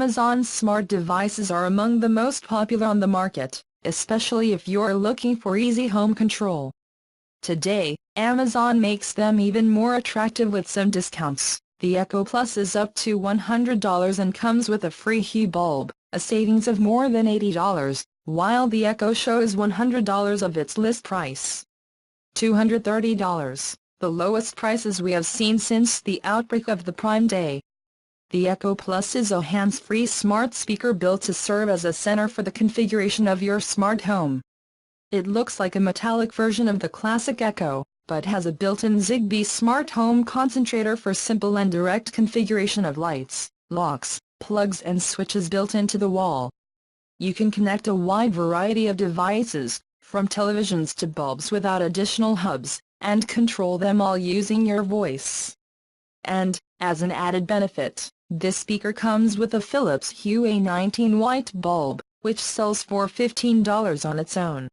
Amazon's smart devices are among the most popular on the market, especially if you're looking for easy home control. Today, Amazon makes them even more attractive with some discounts. The Echo Plus is up to $100 and comes with a free Hue bulb, a savings of more than $80, while the Echo Show is $100 of its list price. $230, the lowest prices we have seen since the outbreak of the Prime Day. The Echo Plus is a hands-free smart speaker built to serve as a center for the configuration of your smart home. It looks like a metallic version of the classic Echo, but has a built-in ZigBee smart home concentrator for simple and direct configuration of lights, locks, plugs and switches built into the wall. You can connect a wide variety of devices, from televisions to bulbs without additional hubs, and control them all using your voice. And, as an added benefit, this speaker comes with a Philips Hue A19 white bulb, which sells for $15 on its own.